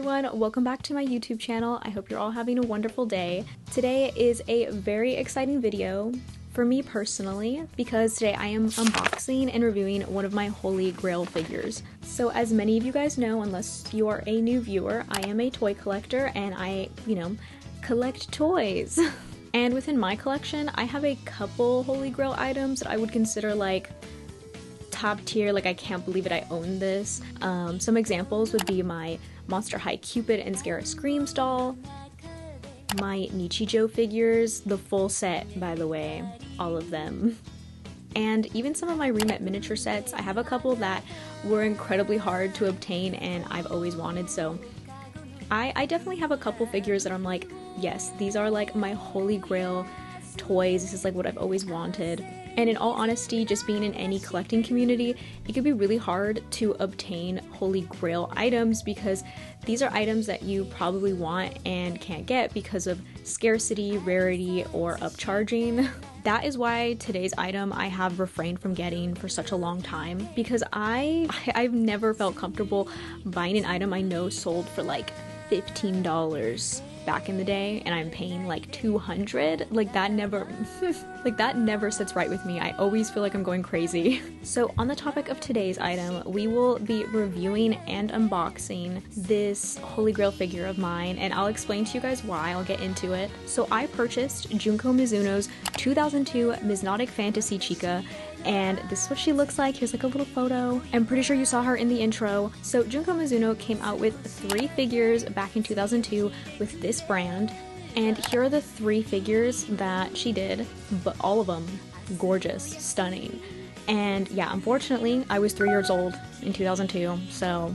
everyone, welcome back to my YouTube channel. I hope you're all having a wonderful day. Today is a very exciting video for me personally because today I am unboxing and reviewing one of my Holy Grail figures. So as many of you guys know, unless you are a new viewer, I am a toy collector and I, collect toys. And within my collection, I have a couple Holy Grail items that I would consider like top tier, like I can't believe it, I own this. Some examples would be my Monster High Cupid and Scara Screams doll, my Nichijou figures, the full set by the way, all of them, and even some of my Remet miniature sets. I have a couple that were incredibly hard to obtain and I've always wanted, so I definitely have a couple figures that I'm like, yes, these are like my Holy Grail toys, this is like what I've always wanted. And in all honesty, just being in any collecting community, it could be really hard to obtain Holy Grail items because these are items that you probably want and can't get because of scarcity, rarity, or upcharging. That is why today's item I have refrained from getting for such a long time, because I've never felt comfortable buying an item I know sold for like $15 back in the day and I'm paying like $200. Like that never that never sits right with me. I always feel like I'm going crazy. So on the topic of today's item, we will be reviewing and unboxing this Holy Grail figure of mine, and I'll explain to you guys why. I'll get into it. So I purchased Junko Mizuno's 2002 Miznotic Fantasy Chica, and this is what she looks like. Here's like a little photo. I'm pretty sure you saw her in the intro. So Junko Mizuno came out with 3 figures back in 2002 with this brand, and here are the 3 figures that she did, but all of them gorgeous, stunning. And yeah, unfortunately I was 3 years old in 2002, so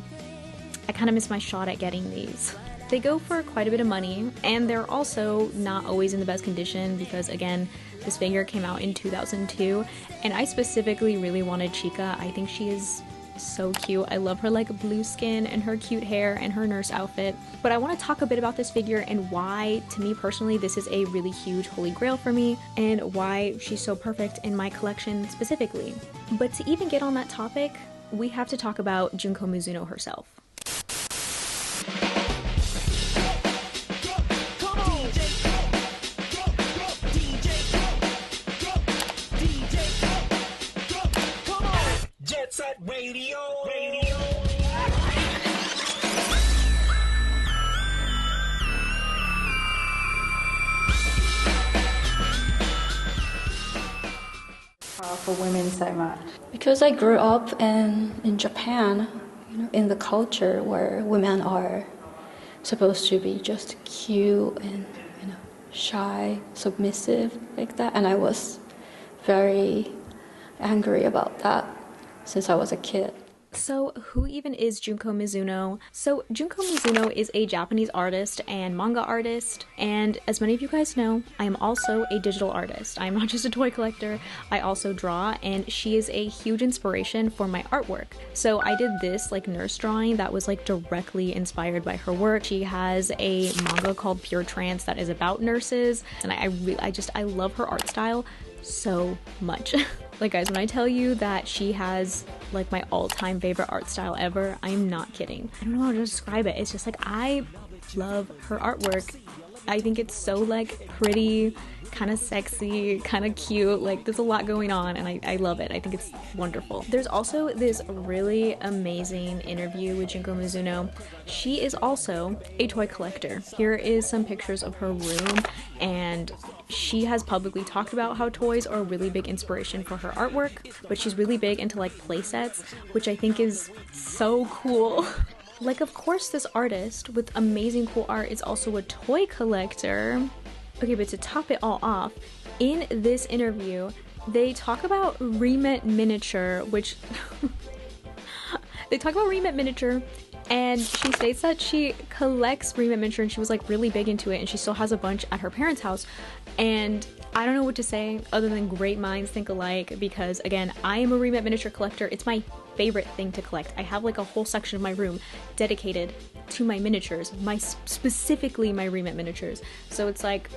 I kind of missed my shot at getting these. They go for quite a bit of money, and they're also not always in the best condition because, again, this figure came out in 2002, and I specifically really wanted Chica. I think she is so cute. I love her like blue skin and her cute hair and her nurse outfit. But I want to talk a bit about this figure and why, to me personally, this is a really huge Holy Grail for me, and why she's so perfect in my collection specifically. But to even get on that topic, we have to talk about Junko Mizuno herself. For women so much? Because I grew up in Japan, in the culture where women are supposed to be just cute and shy, submissive, like that, and I was very angry about that since I was a kid. So who even is Junko Mizuno? So Junko Mizuno is a Japanese artist and manga artist, and as many of you guys know, I am also a digital artist. I am not just a toy collector, I also draw, and she is a huge inspiration for my artwork. So I did this like nurse drawing that was like directly inspired by her work. She has a manga called Pure Trance that is about nurses, and I love her art style so much. Like guys, when I tell you that she has like my all-time favorite art style ever, I am not kidding. I don't know how to describe it. It's just like I love her artwork. I think it's so like pretty, kind of sexy, kind of cute. Like there's a lot going on and I love it. I think it's wonderful. There's also this really amazing interview with Junko Mizuno. She is also a toy collector. Here is some pictures of her room, and she has publicly talked about how toys are a really big inspiration for her artwork, but she's really big into like play sets, which I think is so cool. Like, of course, this artist with amazing cool art is also a toy collector. Okay, but to top it all off, in this interview, they talk about Remet miniature, which they talk about Remet miniature, and she states that she collects Remet miniature and she was like really big into it, and she still has a bunch at her parents' house. And I don't know what to say other than great minds think alike, because again, I am a Remet miniature collector. It's my favorite thing to collect. I have like a whole section of my room dedicated to my miniatures, specifically my Remet miniatures. So it's like,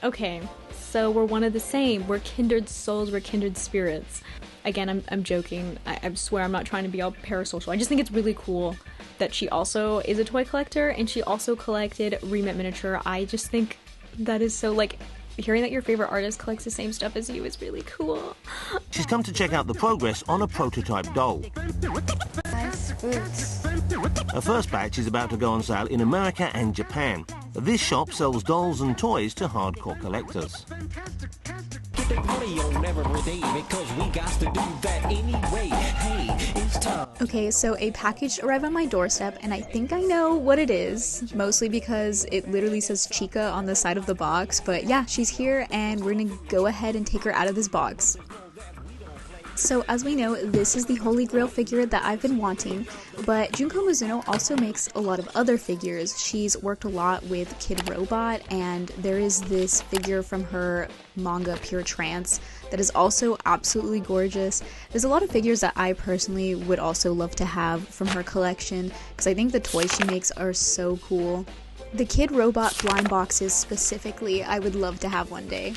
okay, so we're one of the same. We're kindred souls, we're kindred spirits. Again, I'm joking. I swear I'm not trying to be all parasocial. I just think it's really cool that she also is a toy collector, and she also collected Remit miniature. I just think that is so, like, hearing that your favorite artist collects the same stuff as you is really cool. She's come to check out the progress on a prototype doll. Nice boots. Her first batch is about to go on sale in America and Japan. This shop sells dolls and toys to hardcore collectors. Okay, so a package arrived on my doorstep, and I think I know what it is, mostly because it literally says Chica on the side of the box. But yeah, she's here, and we're gonna go ahead and take her out of this box. So as we know, this is the Holy Grail figure that I've been wanting, but Junko Mizuno also makes a lot of other figures. She's worked a lot with Kid Robot, and there is this figure from her manga Pure Trance that is also absolutely gorgeous. There's a lot of figures that I personally would also love to have from her collection, because I think the toys she makes are so cool. The Kid Robot blind boxes specifically, I would love to have one day.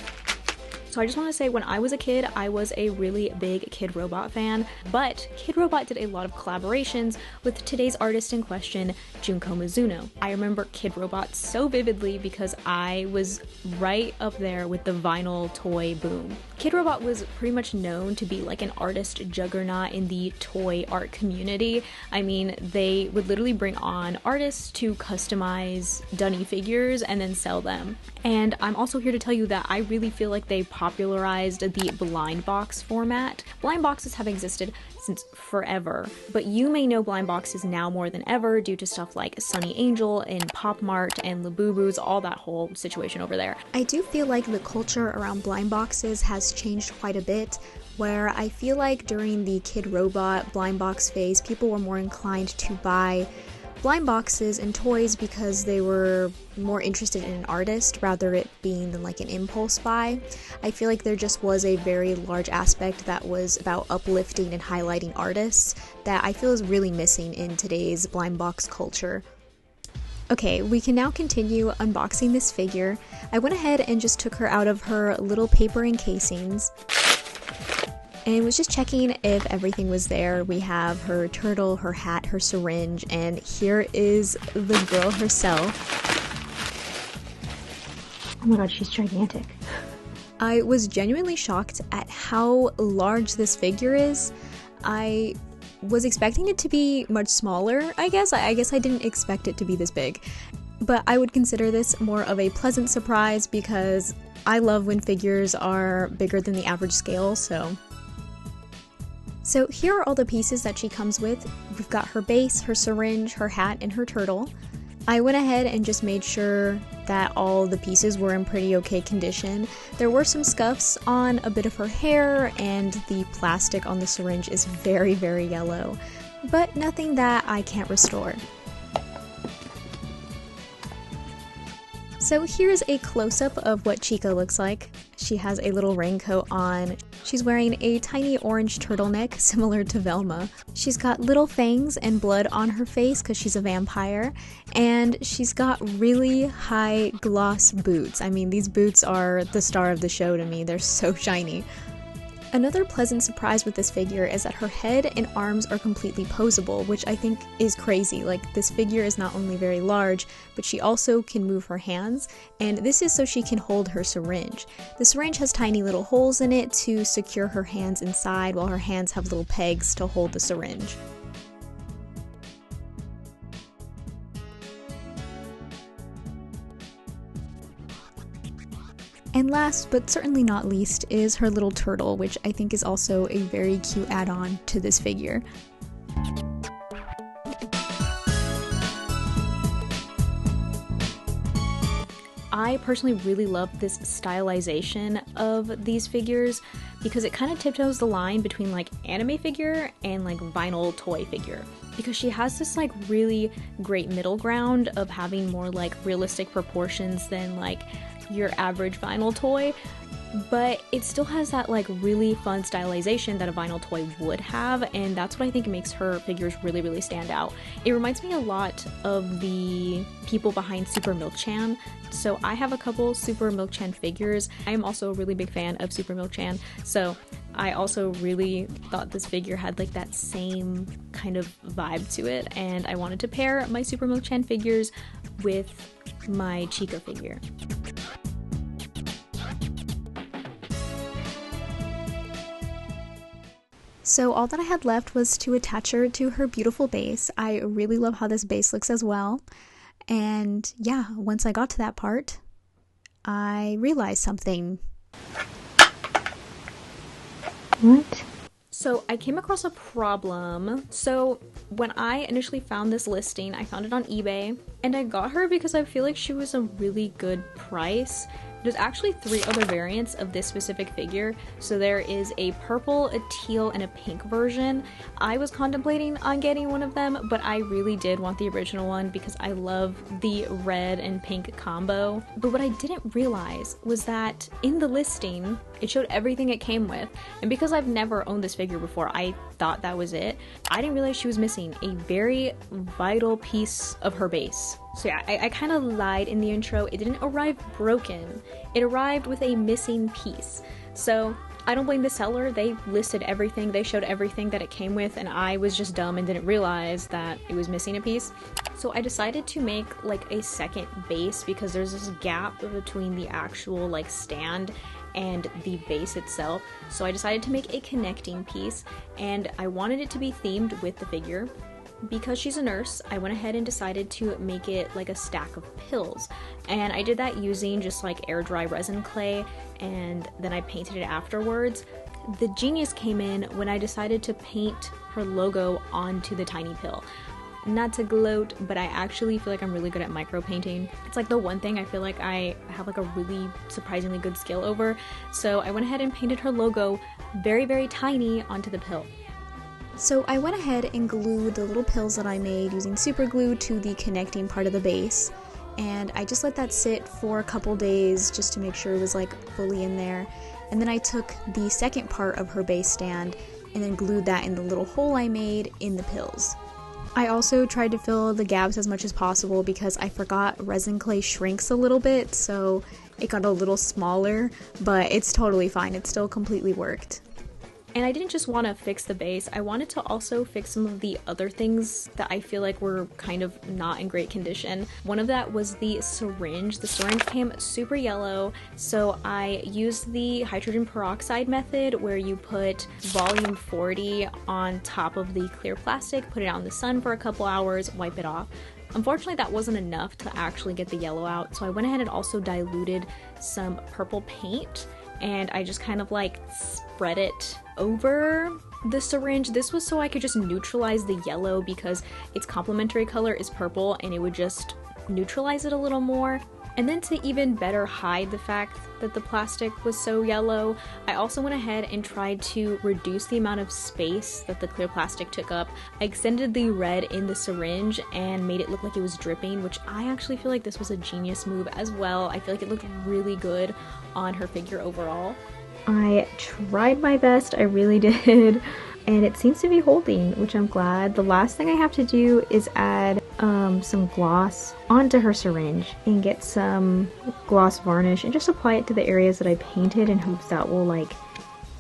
So I just want to say, when I was a kid, I was a really big Kid Robot fan, but Kid Robot did a lot of collaborations with today's artist in question, Junko Mizuno. I remember Kid Robot so vividly because I was right up there with the vinyl toy boom. Kid Robot was pretty much known to be like an artist juggernaut in the toy art community. I mean, they would literally bring on artists to customize dunny figures and then sell them. And I'm also here to tell you that I really feel like they popularized the blind box format. Blind boxes have existed since forever, but you may know blind boxes now more than ever due to stuff like Sunny Angel and Pop Mart and Labubu's, all that whole situation over there. I do feel like the culture around blind boxes has changed quite a bit, where I feel like during the Kid Robot blind box phase, people were more inclined to buy blind boxes and toys because they were more interested in an artist rather it being than like an impulse buy. I feel like there just was a very large aspect that was about uplifting and highlighting artists that I feel is really missing in today's blind box culture. Okay, we can now continue unboxing this figure. I went ahead and just took her out of her little paper encasings and was just checking if everything was there. We have her turtle, her hat, her syringe, and here is the girl herself. Oh my god, she's gigantic. I was genuinely shocked at how large this figure is. I was expecting it to be much smaller, I guess. I guess I didn't expect it to be this big. But I would consider this more of a pleasant surprise because I love when figures are bigger than the average scale, So here are all the pieces that she comes with. We've got her base, her syringe, her hat, and her turtle. I went ahead and just made sure that all the pieces were in pretty okay condition. There were some scuffs on a bit of her hair, and the plastic on the syringe is very, very yellow, but nothing that I can't restore. So here's a close-up of what Chica looks like. She has a little raincoat on. She's wearing a tiny orange turtleneck similar to Velma. She's got little fangs and blood on her face because she's a vampire. And she's got really high gloss boots. I mean, these boots are the star of the show to me. They're so shiny. Another pleasant surprise with this figure is that her head and arms are completely posable, which I think is crazy. Like, this figure is not only very large, but she also can move her hands, and this is so she can hold her syringe. The syringe has tiny little holes in it to secure her hands inside, while her hands have little pegs to hold the syringe. And last, but certainly not least, is her little turtle, which I think is also a very cute add-on to this figure. I personally really love this stylization of these figures because it kind of tiptoes the line between like anime figure and like vinyl toy figure, because she has this like really great middle ground of having more like realistic proportions than like your average vinyl toy, but it still has that like really fun stylization that a vinyl toy would have, and that's what I think makes her figures really, really stand out. It reminds me a lot of the people behind Super Milk-chan. So I have a couple Super Milk-chan figures. I am also a really big fan of Super Milk-chan, so I also really thought this figure had like that same kind of vibe to it, and I wanted to pair my Super Mo-chan figures with my Chica figure. So all that I had left was to attach her to her beautiful base. I really love how this base looks as well. And yeah, once I got to that part, I realized something. What? So I came across a problem. So when I initially found this listing, I found it on eBay, and I got her because I feel like she was a really good price. There's actually 3 other variants of this specific figure. So there is a purple, a teal, and a pink version. I was contemplating on getting one of them, but I really did want the original one because I love the red and pink combo. But what I didn't realize was that in the listing, it showed everything it came with. And because I've never owned this figure before, I thought that was it. I didn't realize she was missing a very vital piece of her base. So yeah, I kind of lied in the intro. It didn't arrive broken. It arrived with a missing piece. So I don't blame the seller. They listed everything. They showed everything that it came with, and I was just dumb and didn't realize that it was missing a piece. So I decided to make like a second base because there's this gap between the actual like stand and the base itself. So I decided to make a connecting piece, and I wanted it to be themed with the figure. Because she's a nurse, I went ahead and decided to make it like a stack of pills. And I did that using just like air dry resin clay, and then I painted it afterwards. The genius came in when I decided to paint her logo onto the tiny pill. Not to gloat, but I actually feel like I'm really good at micro painting. It's like the one thing I feel like I have like a really surprisingly good skill over. So I went ahead and painted her logo very, very tiny onto the pill. So I went ahead and glued the little pills that I made using super glue to the connecting part of the base, and I just let that sit for a couple days just to make sure it was like fully in there. And then I took the second part of her base stand and then glued that in the little hole I made in the pills. I also tried to fill the gaps as much as possible because I forgot resin clay shrinks a little bit, so it got a little smaller, but it's totally fine. It still completely worked. And I didn't just want to fix the base, I wanted to also fix some of the other things that I feel like were kind of not in great condition. One of that was the syringe. The syringe came super yellow, so I used the hydrogen peroxide method where you put volume 40 on top of the clear plastic, put it out in the sun for a couple hours, wipe it off. Unfortunately, that wasn't enough to actually get the yellow out, so I went ahead and also diluted some purple paint, and I just kind of like spread it over the syringe. This was so I could just neutralize the yellow because its complementary color is purple, and it would just neutralize it a little more. And then to even better hide the fact that the plastic was so yellow, I also went ahead and tried to reduce the amount of space that the clear plastic took up. I extended the red in the syringe and made it look like it was dripping, which I actually feel like this was a genius move as well. I feel like it looked really good on her figure overall. I tried my best, I really did, and it seems to be holding, which I'm glad. The last thing I have to do is add some gloss onto her syringe and get some gloss varnish and just apply it to the areas that I painted in hopes that will like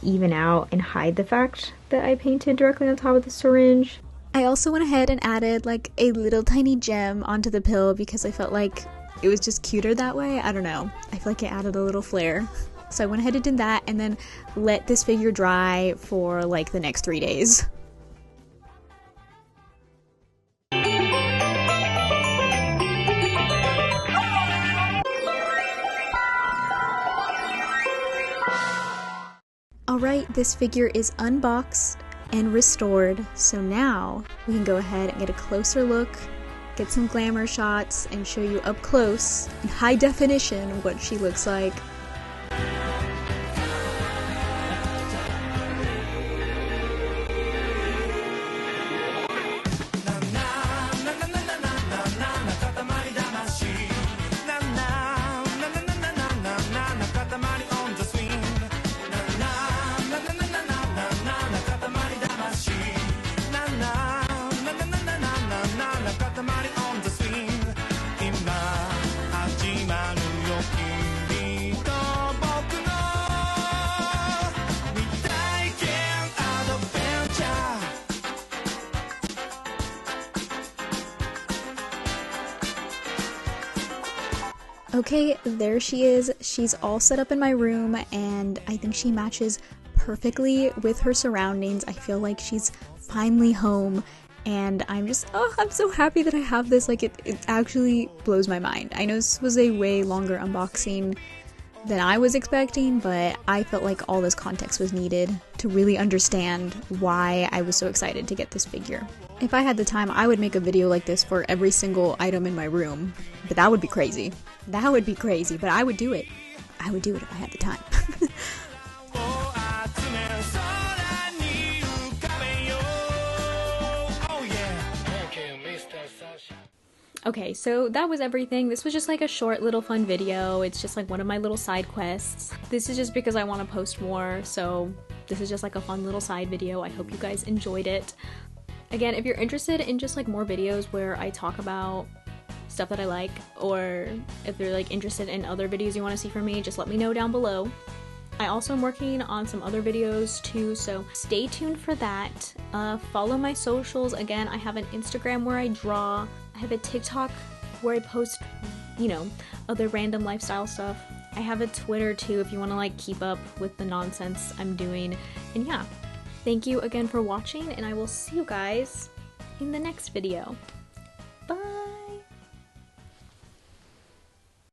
even out and hide the fact that I painted directly on top of the syringe. I also went ahead and added like a little tiny gem onto the pill because I felt like it was just cuter that way. I don't know, I feel like it added a little flair. So I went ahead and did that and then let this figure dry for like the next 3 days. Alright, this figure is unboxed and restored, so now we can go ahead and get a closer look, get some glamour shots, and show you up close, in high definition, what she looks like. Okay, there she is. She's all set up in my room, and I think she matches perfectly with her surroundings. I feel like she's finally home, and I'm so happy that I have this. Like, it actually blows my mind. I know this was a way longer unboxing than I was expecting, but I felt like all this context was needed to really understand why I was so excited to get this figure. If I had the time, I would make a video like this for every single item in my room, but that would be crazy. That would be crazy, but I would do it. I would do it if I had the time. Okay, so that was everything. This was just like a short little fun video. It's just like one of my little side quests. This is just because I want to post more, so this is just like a fun little side video. I hope you guys enjoyed it. Again, if you're interested in just like more videos where I talk about stuff that I like, or if you're like interested in other videos you want to see from me, just let me know down below. I also am working on some other videos too, so stay tuned for that. Follow my socials. Again, I have an Instagram where I draw. I have a TikTok where I post, you know, other random lifestyle stuff. I have a Twitter too if you want to like keep up with the nonsense I'm doing. And yeah, thank you again for watching, and I will see you guys in the next video.